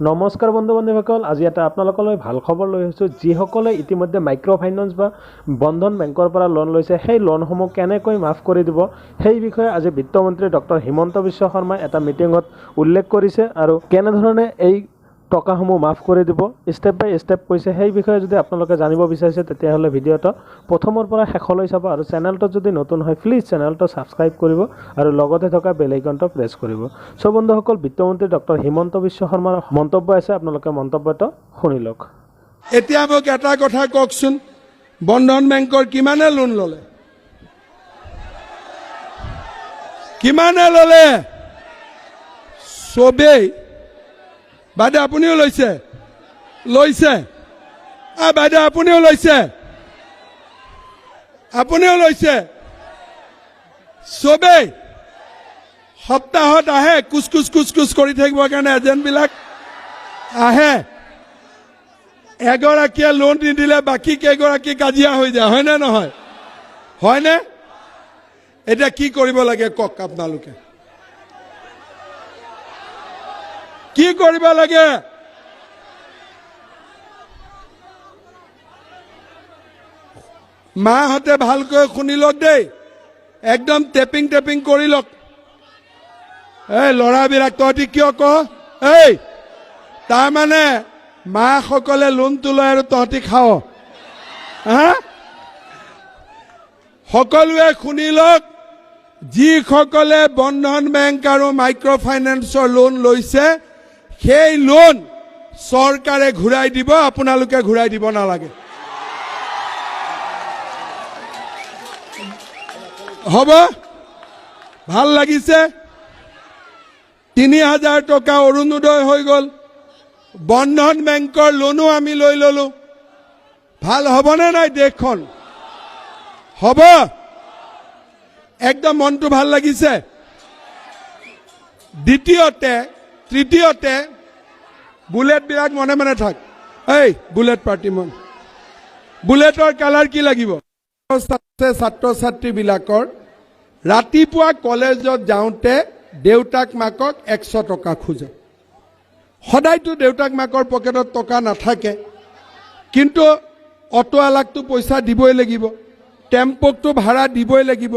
নমস্কাৰ বন্ধু বান্ধৱীসকল, আজি এটা আপোনালোকলৈ ভাল খবৰ লৈ আহিছোঁ। যিসকলে ইতিমধ্যে মাইক্ৰ' ফাইনেন্স বা বন্ধন বেংকৰ পৰা লোন লৈছে, সেই লোনসমূহ কেনেকৈ মাফ কৰি দিব সেই বিষয়ে আজি বিত্তমন্ত্ৰী ডক্টৰ হিমন্ত বিশ্ব শৰ্মাই এটা মিটিঙত উল্লেখ কৰিছে আৰু কেনেধৰণে এই টকাসমূহ মাফ কৰি দিব ষ্টেপ বাই ষ্টেপ কৈছে। সেই বিষয়ে যদি আপোনালোকে জানিব বিচাৰিছে তেতিয়াহ'লে ভিডিঅ'টো প্ৰথমৰ পৰা শেষলৈ চাব আৰু চেনেলটো যদি নতুন হয় প্লিজ চেনেলটো ছাবস্ক্ৰাইব কৰিব আৰু লগতে থকা বেল আইকনটো প্ৰেছ কৰিব। চ' বন্ধুসকল, বিত্তমন্ত্ৰী ডক্টৰ হিমন্ত বিশ্ব শৰ্মাৰ মন্তব্য আছে, আপোনালোকে মন্তব্যটো শুনি লওক। এতিয়া মোক এটা কথা কওকচোন, বন্ধন বেংকৰ কিমানে লোন ল'লে? কিমানে ল'লে? চবেই। বাইদেউ আপুনিও লৈছে? লৈছে? বাইদেউ আপুনিও লৈছে? আপুনিও লৈছে? চবেই সপ্তাহত আহে কুচ কুচ কৰি থাকিবৰ কাৰণে এজেণ্টবিলাক আহে। এগৰাকীয়ে লোন নিদিলে বাকী কেইগৰাকী কাজিয়া হৈ যায়, হয়নে নহয়? হয়নে? এতিয়া কি কৰিব লাগে কওক আপোনালোকে? কি কৰিব লাগে? মাহঁতে ভালকৈ শুনি লওক দেই, একদম টেপিং কৰি লওক। এই ল'ৰাবিলাক তহঁতি কিয় কওঁ? এই তাৰমানে মাসকলে লোনটো লয় আৰু তহঁতি খাওঁ? হা? সকলোৱে শুনি লওক, যিসকলে বন্ধন বেংক আৰু মাইক্ৰ' ফাইনেন্সৰ লোন লৈছে সেই লোন চৰকাৰে ঘূৰাই দিব, আপোনালোকে ঘূৰাই দিব নালাগে। হ'ব? ভাল লাগিছে? ৩,০০০ টকা অৰুণোদয় হৈ গ'ল। বন্ধন বেংকৰ লোনো আমি লৈ ললো। ভাল হ'বনে নাই দেশখন? হ'ব? একদম মনটো ভাল লাগিছে। তৃতীয়তে বুলেটবিলাক মনে থাক। এই বুলেট পাৰ্টি বুলেটৰ কালাৰ কি লাগিব? ছাত্ৰ ছাত্ৰীবিলাকৰ ৰাতিপুৱা কলেজত যাওঁতে দেউতাক মাকক 100 টকা খোজে। সদায়তো দেউতাক মাকৰ পকেটত টকা নাথাকে, কিন্তু অটোৱালাকটো পইচা দিবই লাগিব, টেম্পোকটো ভাড়া দিবই লাগিব,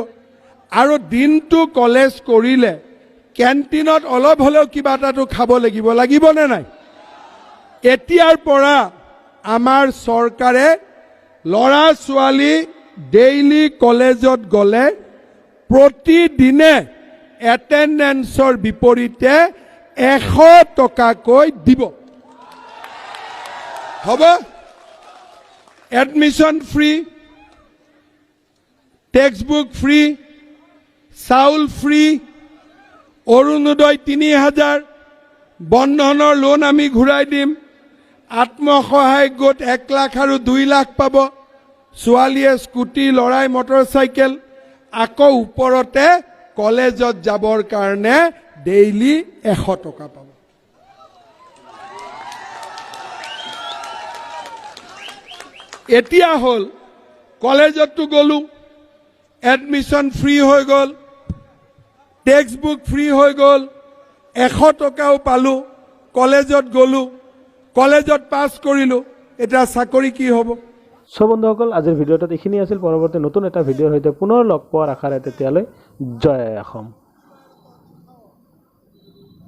আৰু দিনটো কলেজ কৰিলে কেণ্টিনত অলপ হ'লেও কিবা এটাটো খাব লাগিবনে নাই? এতিয়াৰ পৰা আমাৰ চৰকাৰে ল'ৰা ছোৱালী ডেইলি কলেজত গ'লে প্ৰতিদিনে এটেণ্ডেন্সৰ বিপৰীতে 100 টকাকৈ দিব। হ'ব? এডমিশ্যন ফ্ৰী, টেক্সটবুক ফ্ৰী, চাউল ফ্ৰী, অৰুণোদয় ৩,০০০, বন্ধনৰ লোন আমি ঘূৰাই দিম, আত্মসহায়ক গোট 1 লাখ আৰু 2 লাখ পাব, ছোৱালীয়ে স্কুটি, ল'ৰাই মটৰচাইকেল, আকৌ ওপৰতে কলেজত যাবৰ কাৰণে ডেইলি 100 টকা পাব। এতিয়া হ'ল কলেজততো গ'লো, এডমিশ্যন ফ্ৰী হৈ গ'ল, টেক্সটবুক ফ্ৰী হৈ গ'ল, 100 টকাও পালো, কলেজত গ'লো, কলেজত পাছ কৰিলো, এতিয়া চাকৰি কি হ'ব? চ' বন্ধুসকল, আজিৰ ভিডিঅ'টোত এইখিনি আছিল। পৰৱৰ্তী নতুন এটা ভিডিঅ'ৰ সৈতে পুনৰ লগ পোৱাৰ আশাৰে তেতিয়ালৈ জয় অসম।